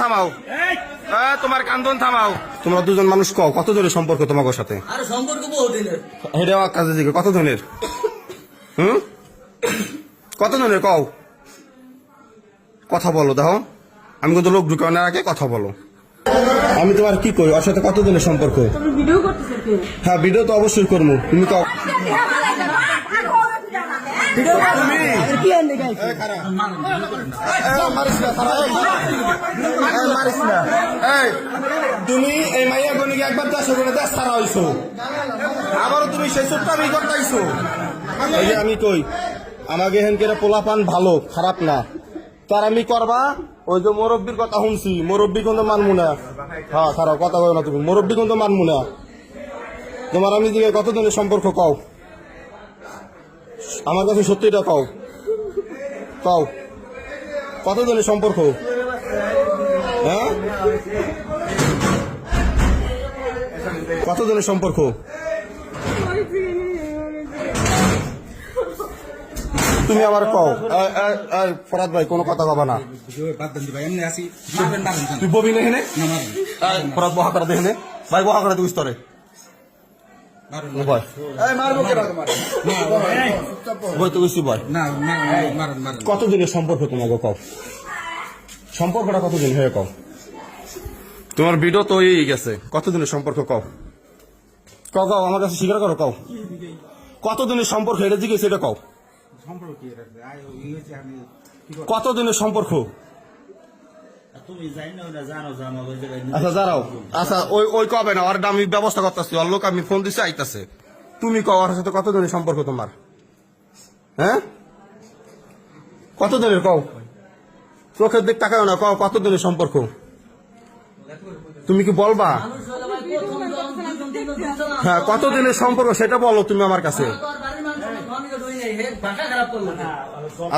থামাও, তোমার কান্দন থামাও। তোমরা দুজন মানুষ কও কত ধরনের সম্পর্ক তোমার সাথে? আরে সম্পর্ক বহুদিনের। হেডে কাজে দিকে কত ধরনের? কত ধরনের কও? কথা বলো, দেখো আমি কিন্তু লোক ঢুকাও না আগে কথা বলো। আমি তোমার কি করি, ওর সাথে কত দিনের সম্পর্ক? হ্যাঁ, ভিডিও তো অবশ্যই করবো। তুমি কও তুমি এই মাইয়া গনি একবার 10 করে 10 ছাড়া হইছো, আবারও তুমি সেই চুপটামি করতেইছো। এই যে আমি কই আমাকে হেনকে পোলাপান ভালো খারাপ না, তার আমি করবা। ওই যে মুরব্বীর কথা শুনছি, মুরব্বী কিন্তু মানবো না। হ্যাঁ খারাপ কথা কই না, তুমি মুরব্বী কিন্তু মানবো না। তোমার আমি দিকে কত দিনের সম্পর্ক কও, আমার কাছে সত্যিটা কও, কও কত দিনের সম্পর্ক? হ্যাঁ, কত দিনের সম্পর্ক? তুমি আবার কও। ফরাদ ভাই কোনো কথা কবা না, তুই ববি না হেনে। ফরাদ বহা করে দেখে ভাই, বহা করে তুই স্তরে কত দিনের সম্পর্ক তোমাকে কও? সম্পর্কটা কতদিন হয়ে কও? তোমার ভিডিও তো এই গেছে, কত দিনের সম্পর্ক কও? কও কও, আমার কাছে স্বীকার করো, কও কত দিনের সম্পর্ক? এটা জিজ্ঞেস, এটা কও কত দিনের সম্পর্ক? আচ্ছা দাঁড়াও, আচ্ছা ওই কবে না, ওর আমি ব্যবস্থা করতেছি, ওর লোক আমি ফোন দিচ্ছি আইতাছে। তুমি কও ওর সাথে কত দিনের সম্পর্ক তোমার? হ্যাঁ, কত দিনের কও? চোখের দিক তাকাও না, কও কত দিনের সম্পর্ক? তুমি কি বলবা? হ্যাঁ, কত দিনের সম্পর্ক সেটা বলো তুমি আমার কাছে।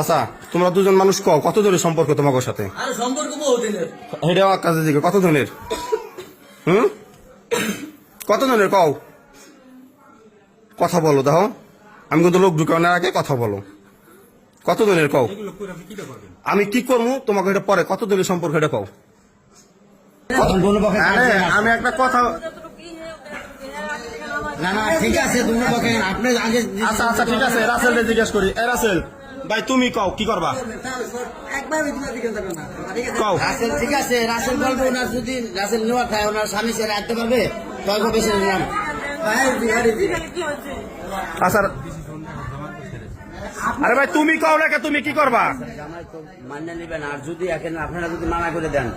আচ্ছা, তোমরা দুজন মানুষ কও কত দিনের সম্পর্ক তোমার সাথে? হেডে কাজে দিকে কত দিনের? কত দিনের কও? কথা বলো, দেখো আমি কিন্তু লোক ঢুকাও না আগে কথা বলো। কত দিনের কও? আমি কি করবো তোমাকে এটা পরে, কত দিনের সম্পর্ক এটা কও? আমি একটা কথা, না না ঠিক আছে, আপনি আগে। আচ্ছা আচ্ছা ঠিক আছে, রাসেল জিজ্ঞেস করি। রাসেল ভাই তুমি কও কি করবা? কও। রাসেল ঠিক আছে, রাসেল বলবো ওনার যদি রাসেল নেওয়া খায়, ওনার স্বামী সে রাখতে পারবে, তখন বেশি নিলাম। আচ্ছা আরে ভাই তুমি কও না, তুমি কি করবা? মান্য নিবেন, আর যদি আপনারা যদি মানা করে দেন